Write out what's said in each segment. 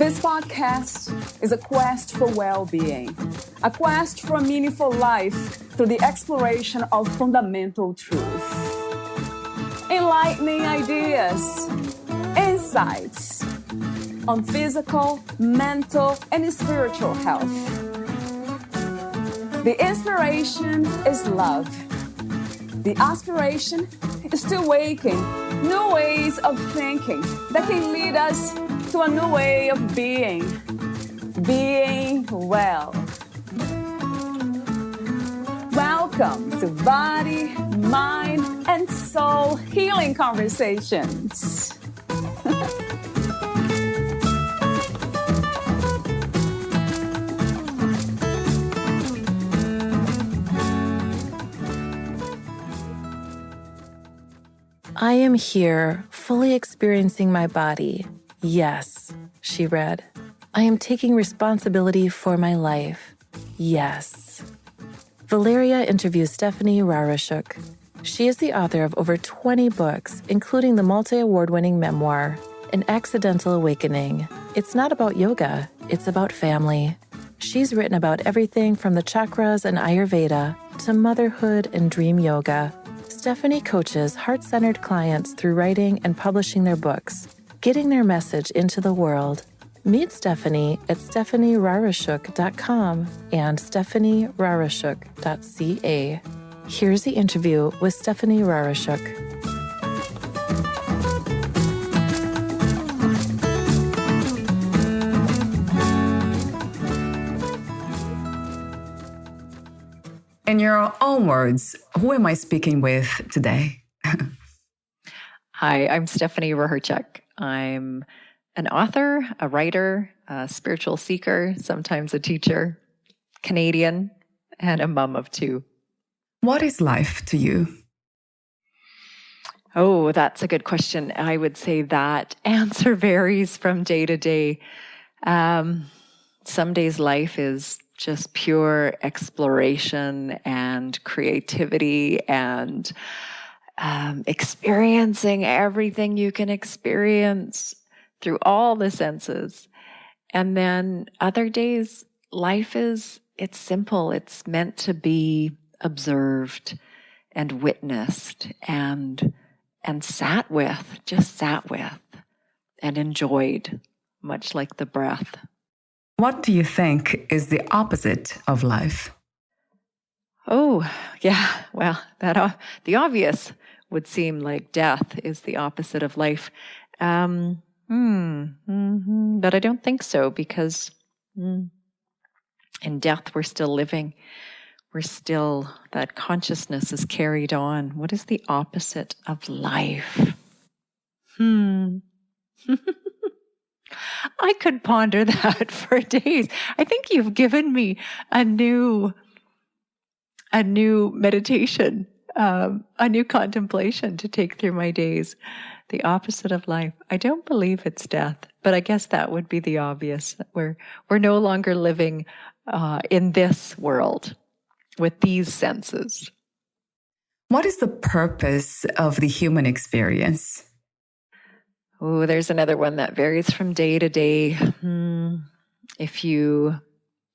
This podcast is a quest for well-being, a quest for a meaningful life through the exploration of fundamental truth. Enlightening ideas, insights on physical, mental, and spiritual health. The inspiration is love. The aspiration is to awaken new ways of thinking that can lead us to a new way of being well. Welcome to Body, Mind, and Soul Healing Conversations. I am here, fully experiencing my body. Yes, she read. I am taking responsibility for my life. Yes. Valeria interviews Stephanie Hrehirchuk. She is the author of over 20 books, including the multi-award-winning memoir, An Accidental Awakening. It's not about yoga, it's about family. She's written about everything from the chakras and Ayurveda to motherhood and dream yoga. Stephanie coaches heart-centered clients through writing and publishing their books, getting their message into the world. Meet Stephanie at stephaniehrehirchuk.com and stephaniehrehirchuk.ca. Here's the interview with Stephanie Hrehirchuk. In your own words, who am I speaking with today? Hi, I'm Stephanie Hrehirchuk. I'm an author, a writer, a spiritual seeker, sometimes a teacher, Canadian, and a mom of two. What is life to you? Oh, that's a good question. I would say that answer varies from day to day. Some days life is just pure exploration and creativity and experiencing everything you can experience through all the senses. And then other days, it's simple. It's meant to be observed and witnessed and sat with and enjoyed, much like the breath. What do you think is the opposite of life? Oh, yeah. Well, the obvious would seem like death is the opposite of life. But I don't think so, because in death we're still living. That consciousness is carried on. What is the opposite of life? I could ponder that for days. I think you've given me a new meditation, a new contemplation to take through my days. The opposite of life. I don't believe it's death, but I guess that would be the obvious. We're no longer living in this world with these senses. What is the purpose of the human experience? Oh, there's another one that varies from day to day. If you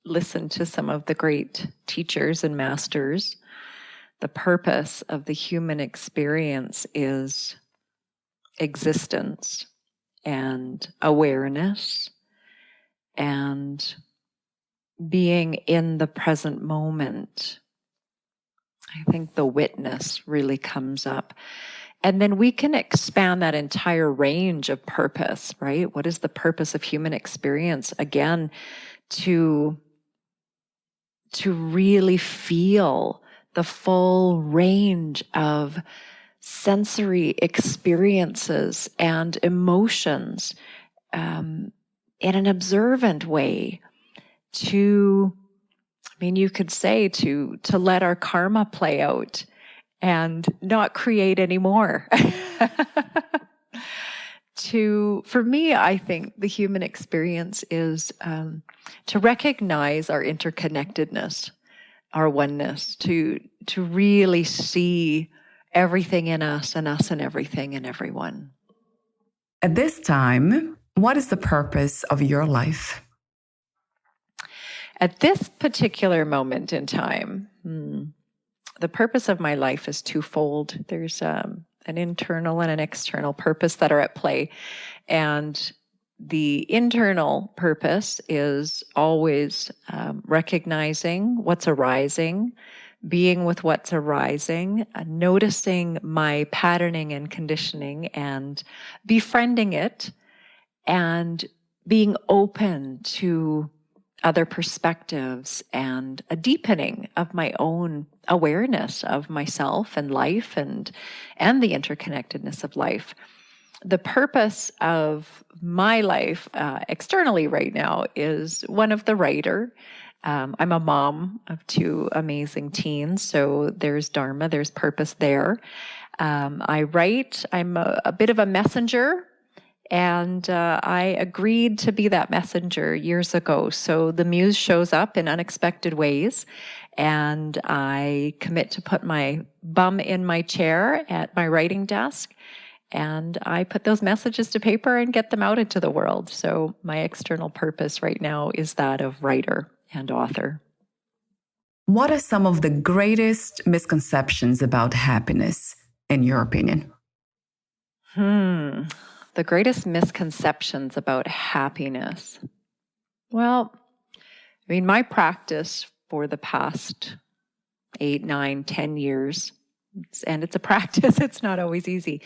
listen to some of the great teachers and masters, the purpose of the human experience is existence and awareness and being in the present moment. I think the witness really comes up. And then we can expand that entire range of purpose, right? What is the purpose of human experience? Again, to really feel the full range of sensory experiences and emotions in an observant way. You could say to let our karma play out and not create anymore. For me, I think the human experience is to recognize our interconnectedness, our oneness, to really see everything in us and everything in everyone. At this time, What is the purpose of your life? At this particular moment in time, the purpose of my life is twofold. There's an internal and an external purpose that are at play. And the internal purpose is always recognizing what's arising, being with what's arising, noticing my patterning and conditioning and befriending it, and being open to other perspectives and a deepening of my own awareness of myself and life and the interconnectedness of life. The purpose of my life externally right now is one of the writer. I'm a mom of two amazing teens, so there's dharma, there's purpose there. I write, I'm a bit of a messenger, and I agreed to be that messenger years ago. So the muse shows up in unexpected ways, and I commit to put my bum in my chair at my writing desk, and I put those messages to paper and get them out into the world. So my external purpose right now is that of writer and author. What are some of the greatest misconceptions about happiness, in your opinion? The greatest misconceptions about happiness. Well, I mean, my practice for the past 8, 9, 10 years, and it's a practice, it's not always easy,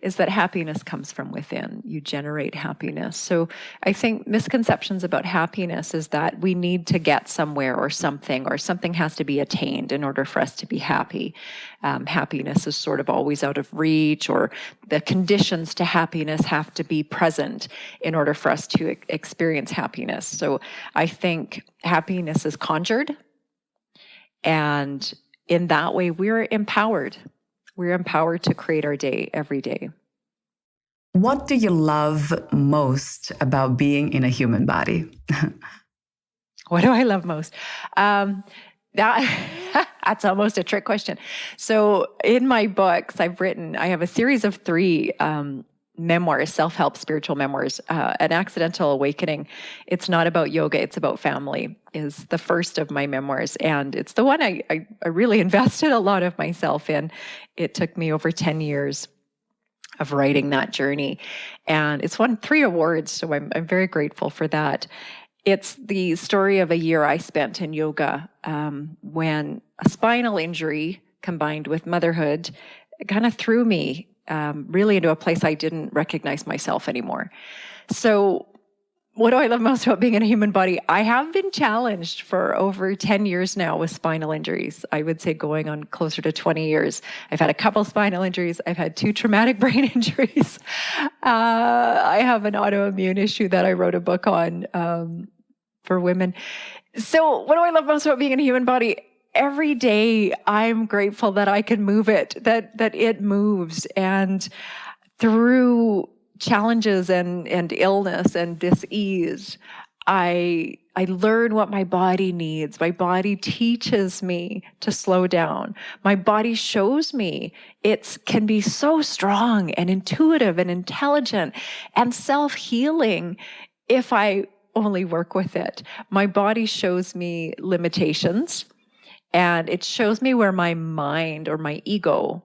is that happiness comes from within. You generate happiness. So I think misconceptions about happiness is that we need to get somewhere or something has to be attained in order for us to be happy. Happiness is sort of always out of reach, or the conditions to happiness have to be present in order for us to experience happiness. So I think happiness is conjured, and in that way, we're empowered. We're empowered to create our day every day. What do you love most about being in a human body? What do I love most? That's almost a trick question. So in my books, I have a series of 3 memoirs, self-help spiritual memoirs. An Accidental Awakening, it's not about yoga, it's about family, is the first of my memoirs. And it's the one I really invested a lot of myself in. It took me over 10 years of writing that journey. And it's won 3 awards, so I'm very grateful for that. It's the story of a year I spent in yoga when a spinal injury combined with motherhood kind of threw me really into a place I didn't recognize myself anymore. So what do I love most about being in a human body? I have been challenged for over 10 years now with spinal injuries. I would say going on closer to 20 years. I've had a couple spinal injuries. I've had 2 traumatic brain injuries. I have an autoimmune issue that I wrote a book on for women. So what do I love most about being in a human body? Every day I'm grateful that I can move it, that it moves. And through challenges and illness and dis-ease, I learn what my body needs. My body teaches me to slow down. My body shows me it can be so strong and intuitive and intelligent and self-healing if I only work with it. My body shows me limitations, and it shows me where my mind or my ego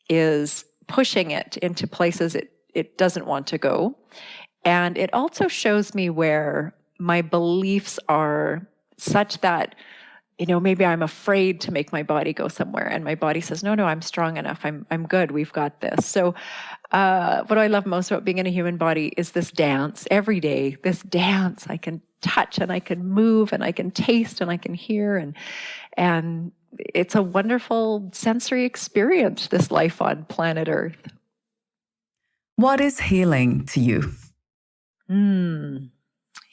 is pushing it into places it doesn't want to go. And it also shows me where my beliefs are such that, maybe I'm afraid to make my body go somewhere. And my body says, no, I'm strong enough. I'm good. We've got this. So what I love most about being in a human body is this dance every day, this dance. I can touch and I can move and I can taste and I can hear. And it's a wonderful sensory experience, this life on planet Earth. What is healing to you?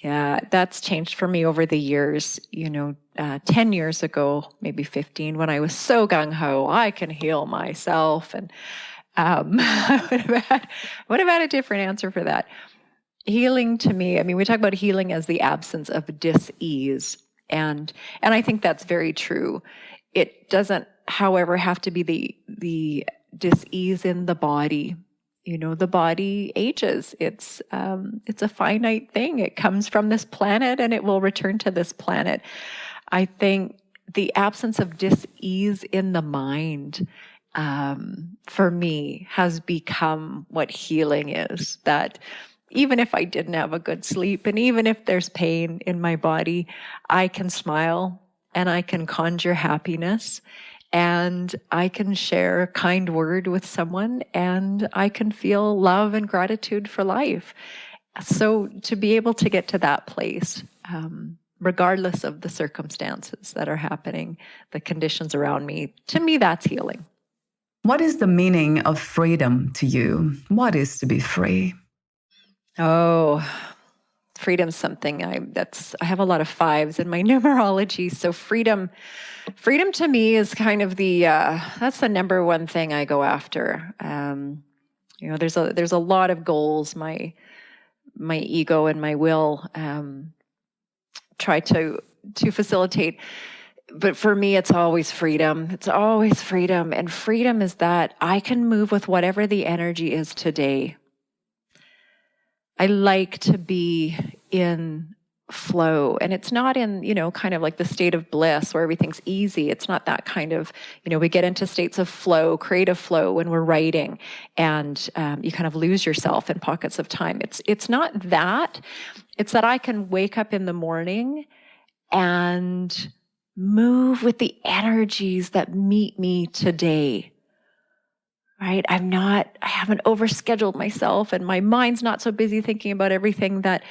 Yeah, that's changed for me over the years. 10 years ago, maybe 15, when I was so gung-ho, I can heal myself. And I would have had a different answer for that. Healing to me, we talk about healing as the absence of dis-ease. And I think that's very true. It doesn't, however, have to be the dis-ease in the body. the body ages. It's a finite thing. It comes from this planet and it will return to this planet. I think the absence of dis-ease in the mind, for me, has become what healing is. That even if I didn't have a good sleep, and even if there's pain in my body, I can smile and I can conjure happiness, and I can share a kind word with someone, and I can feel love and gratitude for life. So to be able to get to that place, regardless of the circumstances that are happening, the conditions around me, to me, that's healing. What is the meaning of freedom to you? What is to be free? Oh, freedom's something I have a lot of 5s in my numerology. So freedom to me is kind of that's the number one thing I go after. There's a lot of goals my ego and my will try to facilitate. But for me, it's always freedom. It's always freedom. And freedom is that I can move with whatever the energy is today. I like to be in flow. And it's not in, kind of like the state of bliss where everything's easy. It's not that kind of, we get into states of flow, creative flow when we're writing, and you kind of lose yourself in pockets of time. It's not that. It's that I can wake up in the morning and move with the energies that meet me today. Right? I haven't overscheduled myself, and my mind's not so busy thinking about everything that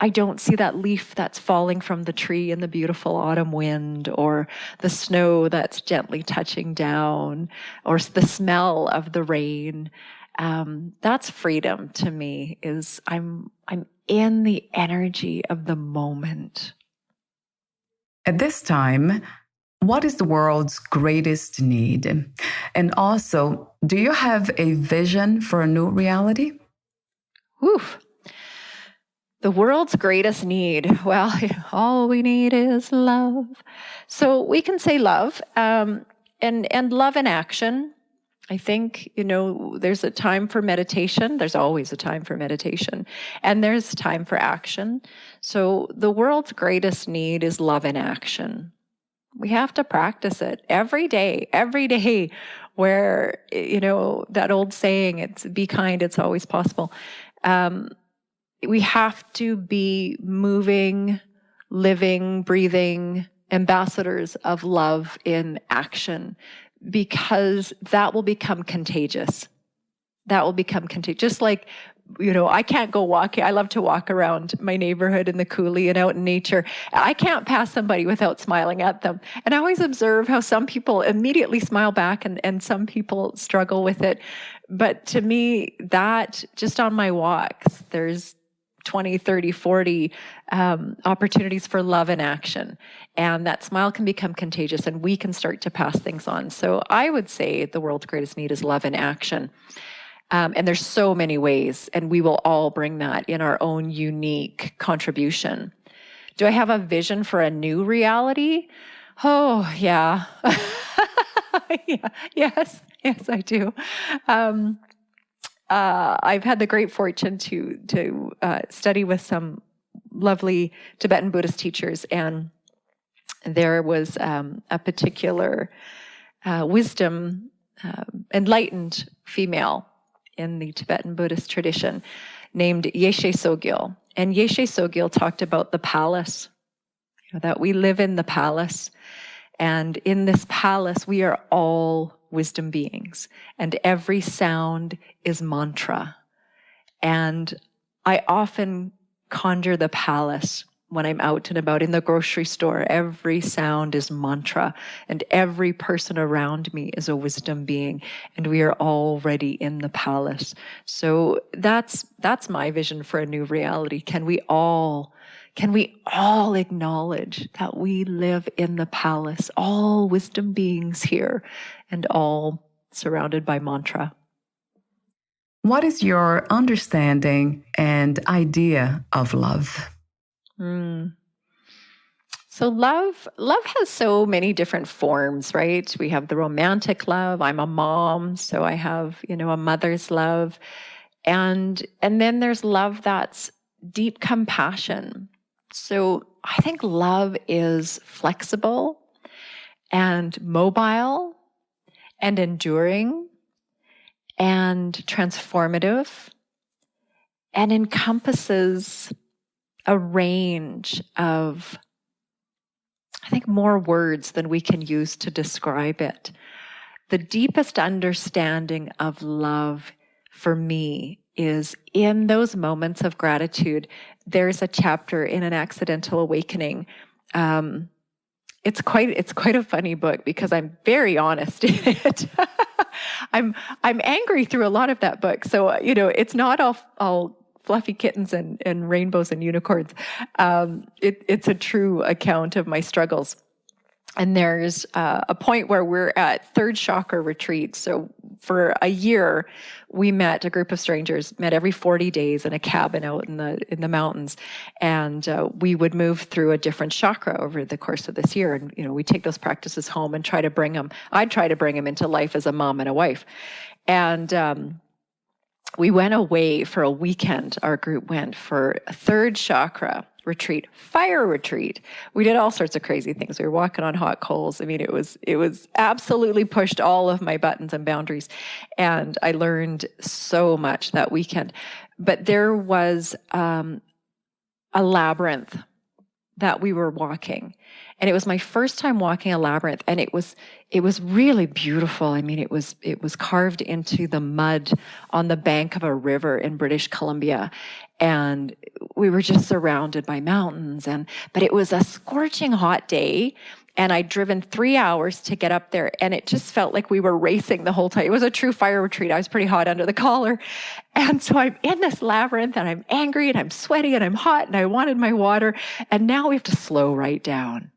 I don't see that leaf that's falling from the tree in the beautiful autumn wind, or the snow that's gently touching down, or the smell of the rain. That's freedom to me, is I'm in the energy of the moment. At this time, what is the world's greatest need? And also, do you have a vision for a new reality? Oof. The world's greatest need. Well, all we need is love. So we can say love, and love in action. I think, there's a time for meditation. There's always a time for meditation. And there's time for action. So the world's greatest need is love in action. We have to practice it every day, where, that old saying, it's be kind, it's always possible. We have to be moving, living, breathing ambassadors of love in action, because that will become contagious. Just like, I can't go walking. I love to walk around my neighborhood in the coulee and out in nature. I can't pass somebody without smiling at them. And I always observe how some people immediately smile back, and some people struggle with it. But to me, that just on my walks, there's 20, 30, 40 opportunities for love in action. And that smile can become contagious, and we can start to pass things on. So I would say the world's greatest need is love in action. And there's so many ways, and we will all bring that in our own unique contribution. Do I have a vision for a new reality? Oh, yeah. Yes, I do. I've had the great fortune to study with some lovely Tibetan Buddhist teachers, and there was a particular wisdom, enlightened female in the Tibetan Buddhist tradition named Yessss. And Yessss talked about the palace, that we live in the palace. And in this palace, we are all wisdom beings. And every sound is mantra. And I often conjure the palace when I'm out and about in the grocery store. Every sound is mantra, and every person around me is a wisdom being, and we are already in the palace. So that's my vision for a new reality. Can we all acknowledge that we live in the palace, all wisdom beings here, and all surrounded by mantra? What is your understanding and idea of love? It's So love has so many different forms, right? We have the romantic love. I'm a mom, so I have, a mother's love. And then there's love that's deep compassion. So I think love is flexible and mobile and enduring and transformative and encompasses a range of, I think, more words than we can use to describe it. The deepest understanding of love for me is in those moments of gratitude. There's a chapter in An Accidental Awakening. It's quite a funny book because I'm very honest in it. I'm angry through a lot of that book. So, it's not all fluffy kittens and rainbows and unicorns. It's a true account of my struggles. And there's a point where we're at third chakra retreat. So for a year, we met a group of strangers, met every 40 days in a cabin out in the mountains. And we would move through a different chakra over the course of this year. And, we take those practices home and try to bring them. I'd try to bring them into life as a mom and a wife. And we went away for a weekend. Our group went for a third chakra retreat, fire retreat. We did all sorts of crazy things. We were walking on hot coals. I mean, it was absolutely pushed all of my buttons and boundaries. And I learned so much that weekend. But there was a labyrinth that we were walking. And it was my first time walking a labyrinth, and it was really beautiful. I mean, it was carved into the mud on the bank of a river in British Columbia, and we were just surrounded by mountains. But it was a scorching hot day, and I'd driven 3 hours to get up there, and it just felt like we were racing the whole time. It was a true fire retreat. I was pretty hot under the collar. And so I'm in this labyrinth, and I'm angry, and I'm sweaty, and I'm hot, and I wanted my water. And now we have to slow right down.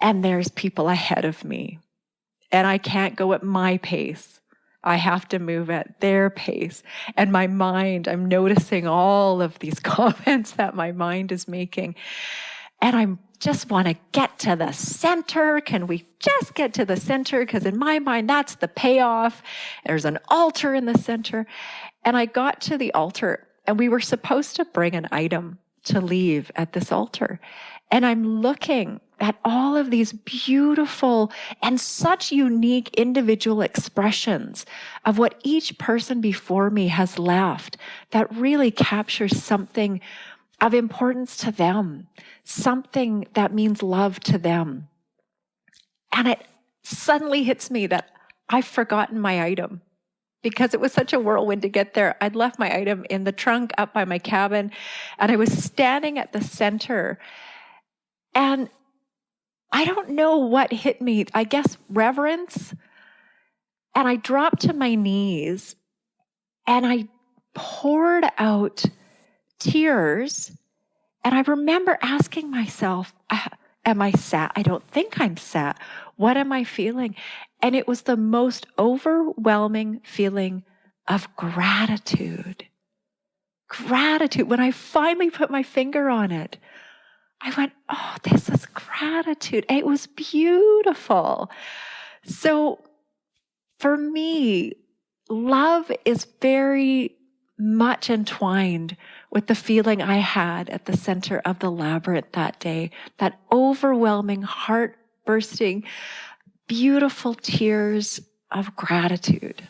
And there's people ahead of me, and I can't go at my pace. I have to move at their pace. And my mind, I'm noticing all of these comments that my mind is making. And I just want to get to the center. Can we just get to the center? Because in my mind, that's the payoff. There's an altar in the center. And I got to the altar, and we were supposed to bring an item to leave at this altar. And I'm looking at all of these beautiful and such unique individual expressions of what each person before me has left that really captures something of importance to them, something that means love to them. And it suddenly hits me that I've forgotten my item because it was such a whirlwind to get there. I'd left my item in the trunk up by my cabin, and I was standing at the center. And I don't know what hit me. I guess reverence. And I dropped to my knees, and I poured out tears. And I remember asking myself, am I sad? I don't think I'm sad. What am I feeling? And it was the most overwhelming feeling of gratitude. Gratitude. When I finally put my finger on it, I went, oh, this is gratitude. And it was beautiful. So for me, love is very much entwined with the feeling I had at the center of the labyrinth that day, that overwhelming, heart-bursting, beautiful tears of gratitude.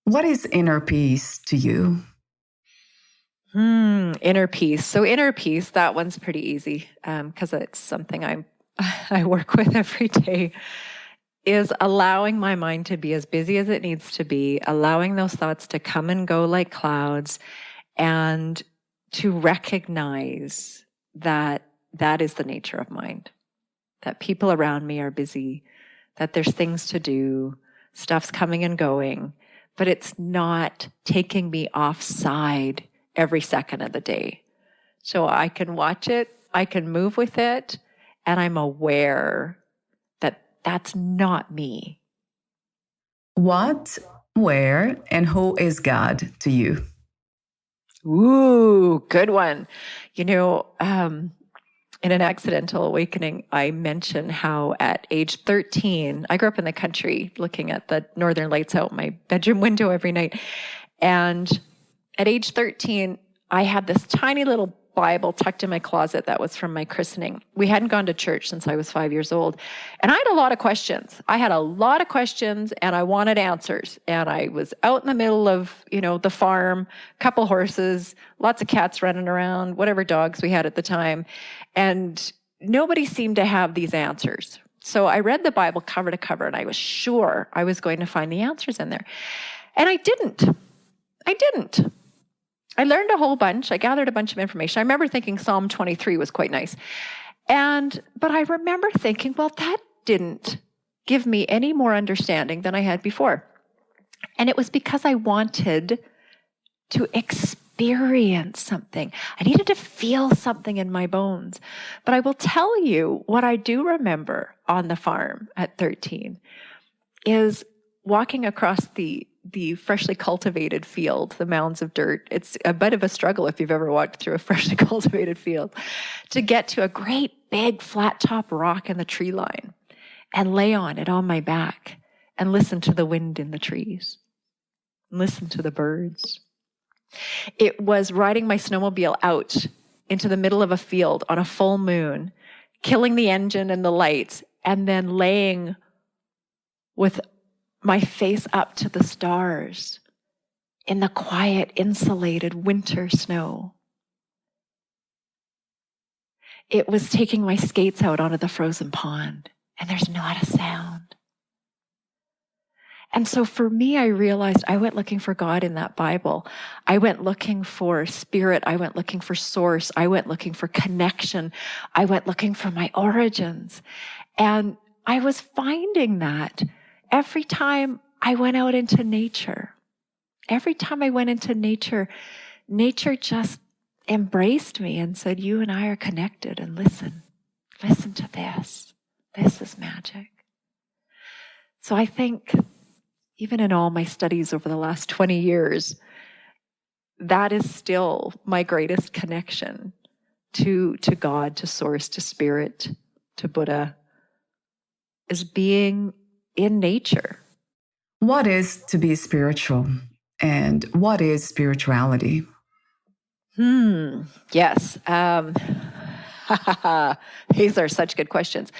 What is inner peace to you? Inner peace. So inner peace, that one's pretty easy because it's something I work with every day, is allowing my mind to be as busy as it needs to be, allowing those thoughts to come and go like clouds, and to recognize that that is the nature of mind, that people around me are busy, that there's things to do, stuff's coming and going, but it's not taking me offside every second of the day. So I can watch it, I can move with it, and I'm aware that that's not me. What, where, and who is God to you? Ooh, good one. in an accidental awakening, I mention how at age 13, I grew up in the country looking at the northern lights out my bedroom window every night. And at age 13, I had this tiny little Bible tucked in my closet that was from my christening. We hadn't gone to church since I was 5 years old. And I had a lot of questions. And I wanted answers. And I was out in the middle of, the farm, couple horses, lots of cats running around, whatever dogs we had at the time. And nobody seemed to have these answers. So I read the Bible cover to cover, and I was sure I was going to find the answers in there. And I didn't. I learned a whole bunch. I gathered a bunch of information. I remember thinking Psalm 23 was quite nice. But I remember thinking, well, that didn't give me any more understanding than I had before. And it was because I wanted to experience something. I needed to feel something in my bones. But I will tell you what I do remember on the farm at 13 is walking across the freshly cultivated field, the mounds of dirt. It's a bit of a struggle if you've ever walked through a freshly cultivated field, to get to a great big flat top rock in the tree line and lay on it on my back and listen to the wind in the trees, listen to the birds. It was riding my snowmobile out into the middle of a field on a full moon, killing the engine and the lights, and then laying with my face up to the stars in the quiet, insulated winter snow. It was taking my skates out onto the frozen pond, and there's not a sound. And so for me, I realized I went looking for God in that Bible. I went looking for spirit. I went looking for source. I went looking for connection. I went looking for my origins. And I was finding that every time I went out into nature. Every time I went into nature, nature just embraced me and said, you and I are connected, and listen to this. This is magic. So I think even in all my studies over the last 20 years, that is still my greatest connection to God, to source, to spirit, to Buddha, is being in nature. What is to be spiritual, and what is spirituality? Yes. These are such good questions.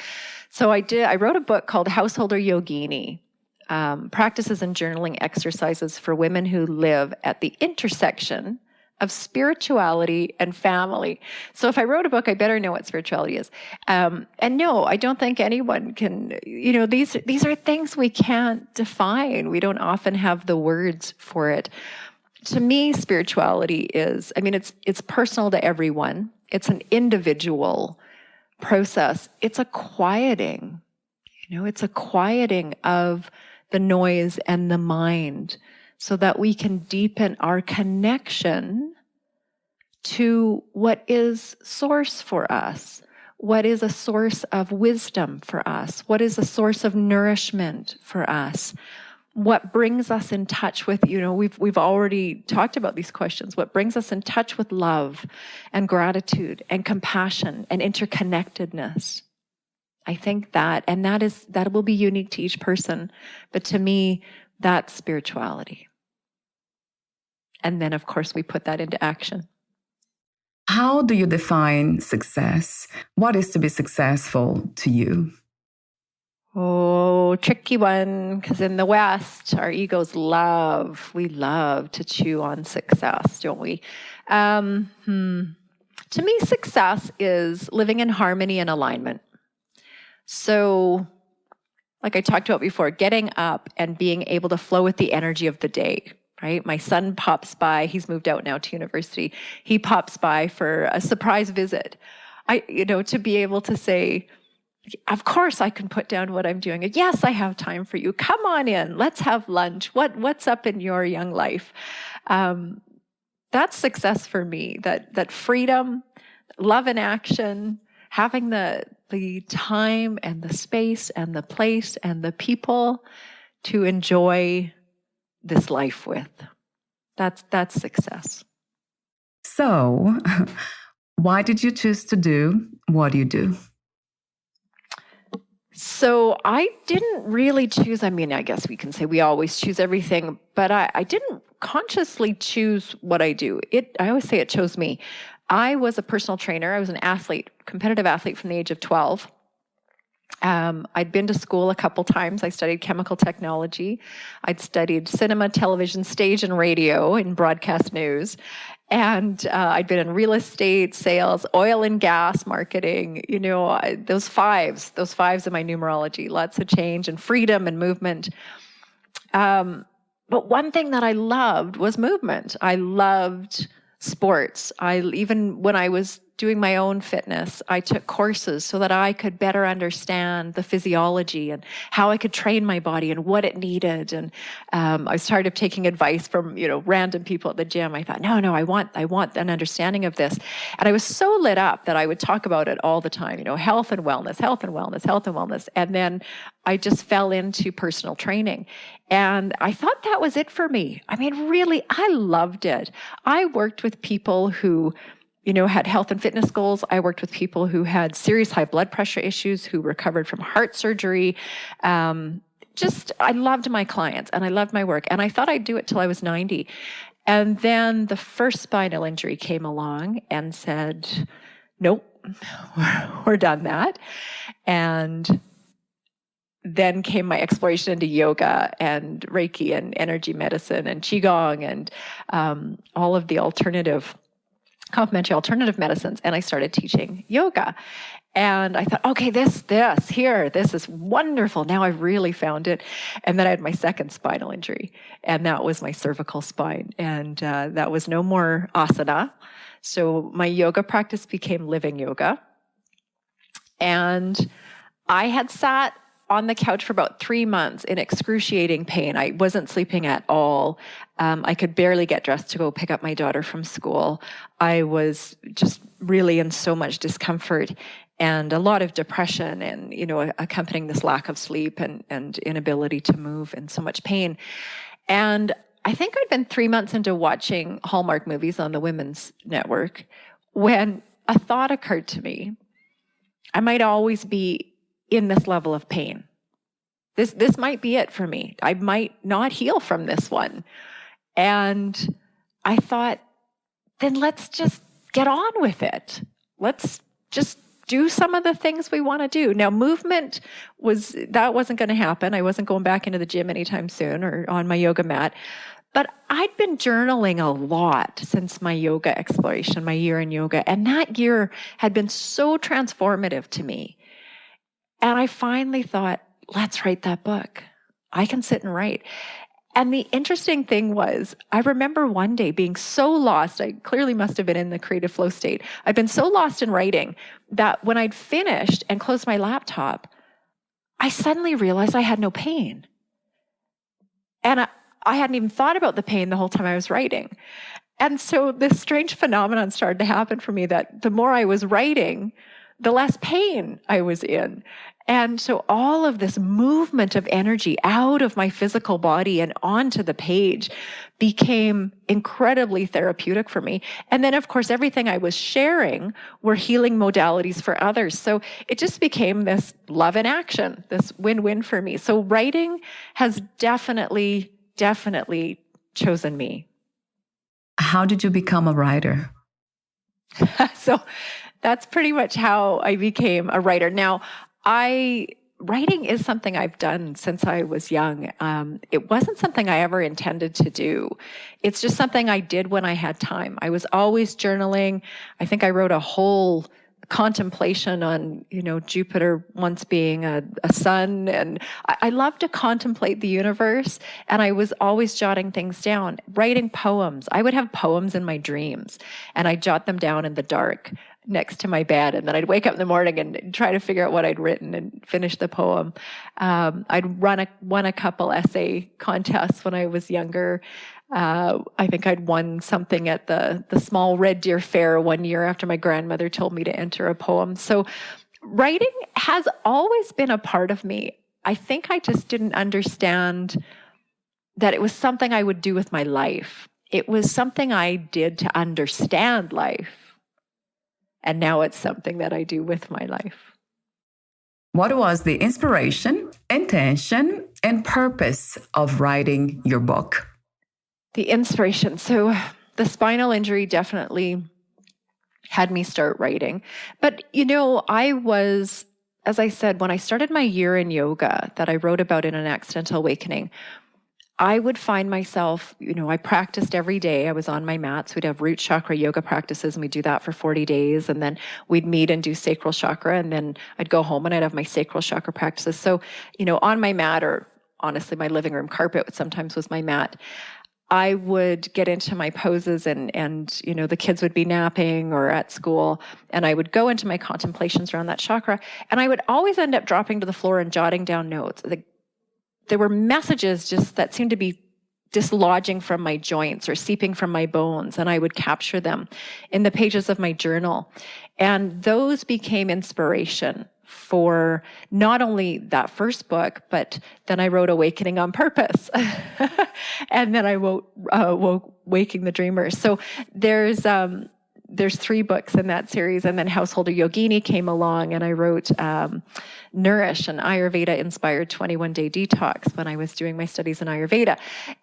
So I wrote a book called Householder Yogini, Practices and Journaling Exercises for Women Who Live at the Intersection of Spirituality and Family. So if I wrote a book, I better know what spirituality is. And no, I don't think anyone can, these are things we can't define. We don't often have the words for it. To me, spirituality is, it's personal to everyone. It's an individual process. It's a quieting, it's a quieting of the noise and the mind so that we can deepen our connection to what is source for us, what is a source of wisdom for us, what is a source of nourishment for us, what brings us in touch with, we've already talked about these questions, what brings us in touch with love and gratitude and compassion and interconnectedness. I think that will be unique to each person, but to me, that's spirituality. And then, of course, we put that into action. How do you define success? What is to be successful to you? Oh, tricky one, because in the West, our egos we love to chew on success, don't we? To me, success is living in harmony and alignment. So, like I talked about before, getting up and being able to flow with the energy of the day, right? My son pops by. He's moved out now to university. He pops by for a surprise visit. To be able to say, of course I can put down what I'm doing. Yes, I have time for you. Come on in. Let's have lunch. What's up in your young life? That's success for me. That freedom, love in action, having the time and the space and the place and the people to enjoy this life with. That's success. So, why did you choose to do what do you do? So I didn't really choose. I mean, I guess we can say we always choose everything, but I didn't consciously choose what I do. I always say it chose me. I was a personal trainer. I was an athlete, competitive athlete from the age of 12. I'd been to school a couple times. I studied chemical technology. I'd studied cinema, television, stage, and radio in broadcast news. And I'd been in real estate, sales, oil and gas marketing, those fives in my numerology, lots of change and freedom and movement. But one thing that I loved was movement. I loved sports. Even when I was doing my own fitness, I took courses so that I could better understand the physiology and how I could train my body and what it needed. And I started taking advice from, random people at the gym. I thought, no, I want an understanding of this. And I was so lit up that I would talk about it all the time, health and wellness, health and wellness, health and wellness. And then I just fell into personal training. And I thought that was it for me. I mean, really, I loved it. I worked with people who had health and fitness goals. I worked with people who had serious high blood pressure issues, who recovered from heart surgery. I loved my clients and I loved my work. And I thought I'd do it till I was 90. And then the first spinal injury came along and said, nope, we're done that. And then came my exploration into yoga and Reiki and energy medicine and Qigong and all of the complementary alternative medicines, and I started teaching yoga. And I thought, okay, this is wonderful. Now I've really found it. And then I had my second spinal injury, and that was my cervical spine. And that was no more asana. So my yoga practice became living yoga. And I had sat on the couch for about 3 months in excruciating pain. I wasn't sleeping at all. I could barely get dressed to go pick up my daughter from school. I was just really in so much discomfort and a lot of depression and, accompanying this lack of sleep and inability to move and so much pain. And I think I'd been 3 months into watching Hallmark movies on the Women's Network when a thought occurred to me. I might always be in this level of pain. This might be it for me. I might not heal from this one. And I thought, then let's just get on with it. Let's just do some of the things we want to do. Now, movement wasn't going to happen. I wasn't going back into the gym anytime soon or on my yoga mat. But I'd been journaling a lot since my yoga exploration, my year in yoga. And that year had been so transformative to me. And I finally thought, let's write that book. I can sit and write. And the interesting thing was, I remember one day being so lost. I clearly must have been in the creative flow state. I'd been so lost in writing that when I'd finished and closed my laptop, I suddenly realized I had no pain. And I hadn't even thought about the pain the whole time I was writing. And so this strange phenomenon started to happen for me that the more I was writing, the less pain I was in. And so all of this movement of energy out of my physical body and onto the page became incredibly therapeutic for me. And then, of course, everything I was sharing were healing modalities for others. So it just became this love in action, this win-win for me. So writing has definitely chosen me. How did you become a writer? So that's pretty much how I became a writer. Now, writing is something I've done since I was young. It wasn't something I ever intended to do. It's just something I did when I had time. I was always journaling. I think I wrote a whole contemplation on, Jupiter once being a sun. And I love to contemplate the universe. And I was always jotting things down, writing poems. I would have poems in my dreams and I'd jot them down in the dark next to my bed. And then I'd wake up in the morning and try to figure out what I'd written and finish the poem. I'd won a couple essay contests when I was younger. I think I'd won something at the small Red Deer Fair one year after my grandmother told me to enter a poem. So writing has always been a part of me. I think I just didn't understand that it was something I would do with my life. It was something I did to understand life. And now it's something that I do with my life. What was the inspiration, intention, and purpose of writing your book? The inspiration. So the spinal injury definitely had me start writing. But, I was, as I said, when I started my year in yoga that I wrote about in An Accidental Awakening, I would find myself, I practiced every day. I was on my mats. We'd have root chakra yoga practices, and we'd do that for 40 days. And then we'd meet and do sacral chakra. And then I'd go home and I'd have my sacral chakra practices. So, on my mat, or honestly, my living room carpet sometimes was my mat, I would get into my poses and the kids would be napping or at school, and I would go into my contemplations around that chakra, and I would always end up dropping to the floor and jotting down notes. There were messages just that seemed to be dislodging from my joints or seeping from my bones, and I would capture them in the pages of my journal. And those became inspiration for not only that first book, but then I wrote Awakening on Purpose. And then I wrote Waking the Dreamers. So there's 3 books in that series. And then Householder Yogini came along, and I wrote Nourish, an Ayurveda-inspired 21-day detox when I was doing my studies in Ayurveda.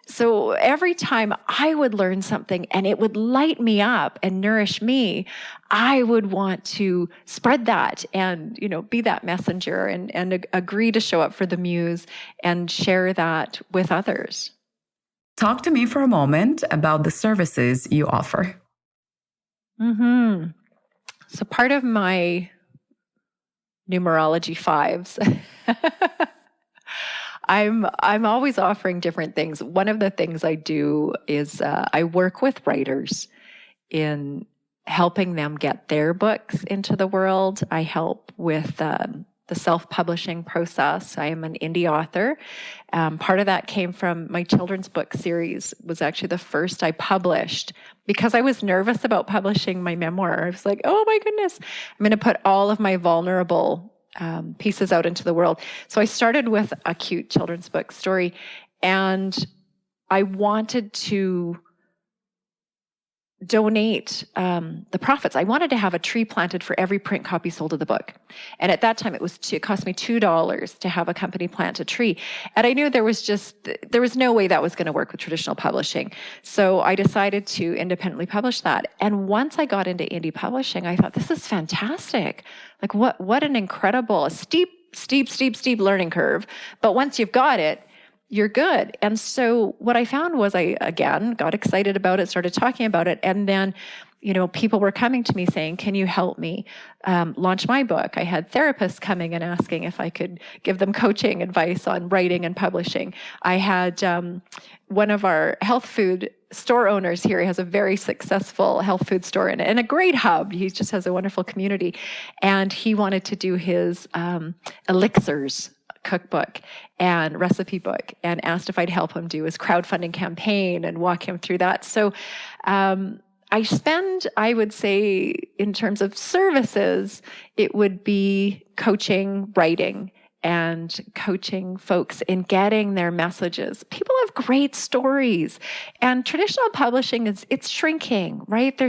So every time I would learn something and it would light me up and nourish me, I would want to spread that and, be that messenger and agree to show up for the muse and share that with others. Talk to me for a moment about the services you offer. So part of my numerology 5s, I'm always offering different things. One of the things I do is I work with writers in helping them get their books into the world. I help with the self-publishing process. I am an indie author. Part of that came from my children's book series. Was actually the first I published because I was nervous about publishing my memoir. I was like, oh my goodness, I'm going to put all of my vulnerable pieces out into the world. So I started with a cute children's book story, and I wanted to donate the profits. I wanted to have a tree planted for every print copy sold of the book. And at that time, it cost me $2 to have a company plant a tree. And I knew there was no way that was going to work with traditional publishing. So I decided to independently publish that. And once I got into indie publishing, I thought, this is fantastic. Like what an incredible, steep learning curve. But once you've got it, you're good. And so what I found was I, again, got excited about it, started talking about it. And then, people were coming to me saying, can you help me launch my book? I had therapists coming and asking if I could give them coaching advice on writing and publishing. I had one of our health food store owners here. He has a very successful health food store and a great hub. He just has a wonderful community. And he wanted to do his elixirs cookbook and recipe book, and asked if I'd help him do his crowdfunding campaign and walk him through that. So I spend, I would say, in terms of services, it would be coaching, writing, and coaching folks in getting their messages. People have great stories, and traditional publishing it's shrinking, right?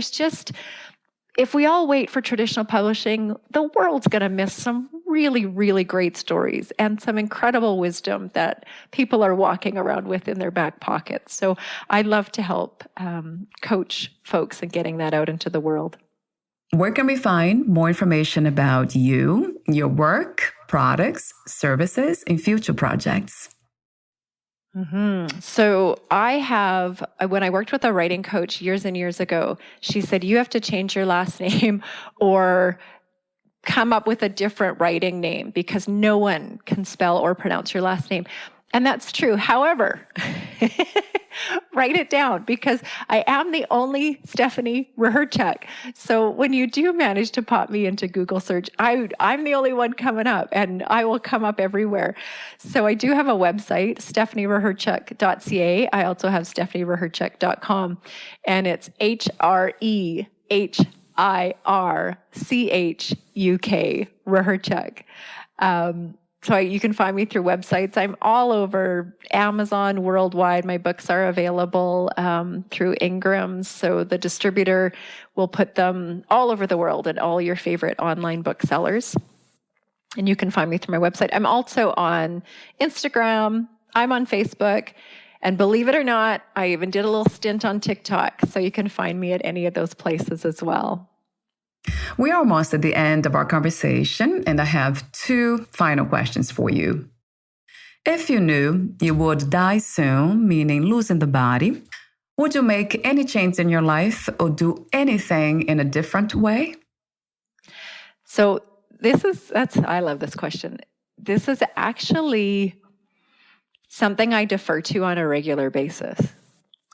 If we all wait for traditional publishing, the world's going to miss some really, really great stories and some incredible wisdom that people are walking around with in their back pockets. So I'd love to help coach folks in getting that out into the world. Where can we find more information about you, your work, products, services, and future projects? So when I worked with a writing coach years and years ago, she said, you have to change your last name or come up with a different writing name because no one can spell or pronounce your last name. And that's true. However, write it down because I am the only Stephanie Hrehirchuk. So when you do manage to pop me into Google search, I'm the only one coming up and I will come up everywhere. So I do have a website, stephaniehrehirchuk.ca. I also have stephaniehrehirchuk.com, and it's HREHIRCHUK, Hrehirchuk. So you can find me through websites. I'm all over Amazon worldwide. My books are available through Ingram's. So the distributor will put them all over the world at all your favorite online booksellers. And you can find me through my website. I'm also on Instagram. I'm on Facebook. And believe it or not, I even did a little stint on TikTok. So you can find me at any of those places as well. We're almost at the end of our conversation, and I have 2 final questions for you. If you knew you would die soon, meaning losing the body, would you make any change in your life or do anything in a different way? So I love this question. This is actually something I defer to on a regular basis.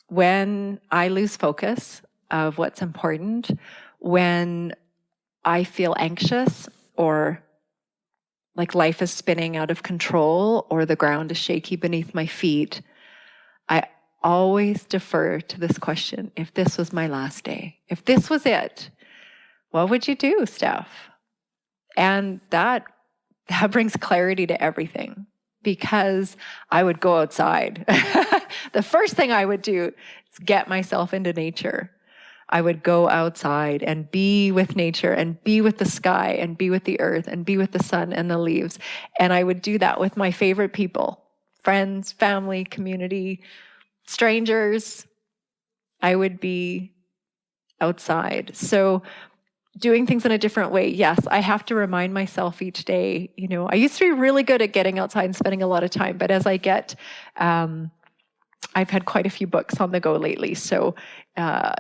When I lose focus of what's important, when I feel anxious or like life is spinning out of control or the ground is shaky beneath my feet, I always defer to this question. If this was my last day, if this was it, what would you do, Steph? And that brings clarity to everything, because I would go outside. The first thing I would do is get myself into nature. I would go outside and be with nature and be with the sky and be with the earth and be with the sun and the leaves. And I would do that with my favorite people, friends, family, community, strangers. I would be outside. So doing things in a different way. Yes, I have to remind myself each day. I used to be really good at getting outside and spending a lot of time, but as I get, I've had quite a few books on the go lately. So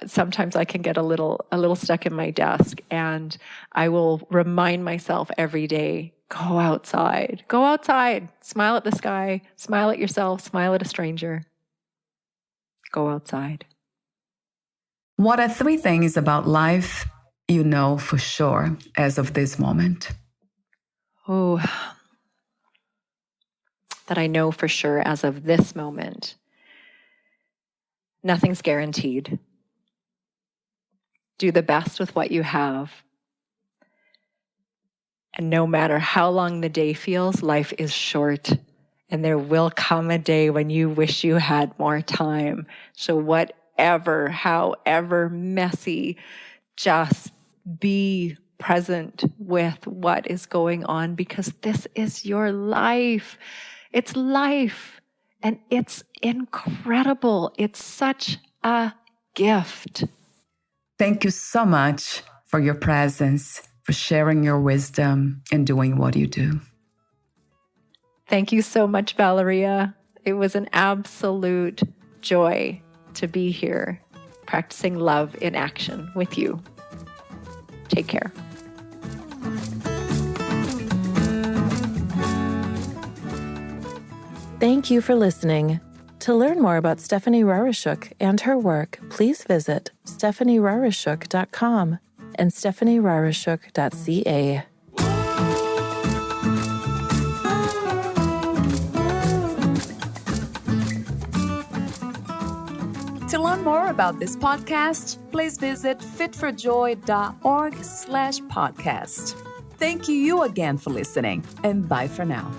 sometimes I can get a little stuck in my desk, and I will remind myself every day, go outside, smile at the sky, smile at yourself, smile at a stranger, go outside. What are 3 things about life you know for sure as of this moment? Oh, that I know for sure as of this moment. Nothing's guaranteed. Do the best with what you have. And no matter how long the day feels, life is short. And there will come a day when you wish you had more time. So however messy, just be present with what is going on, because this is your life. It's life. And it's incredible. It's such a gift. Thank you so much for your presence, for sharing your wisdom and doing what you do. Thank you so much, Valeria. It was an absolute joy to be here, practicing love in action with you. Take care. Thank you for listening. To learn more about Stephanie Hrehirchuk and her work, please visit stephaniehrehirchuk.com and stephaniehrehirchuk.ca. To learn more about this podcast, please visit fitforjoy.org/podcast. Thank you again for listening, and bye for now.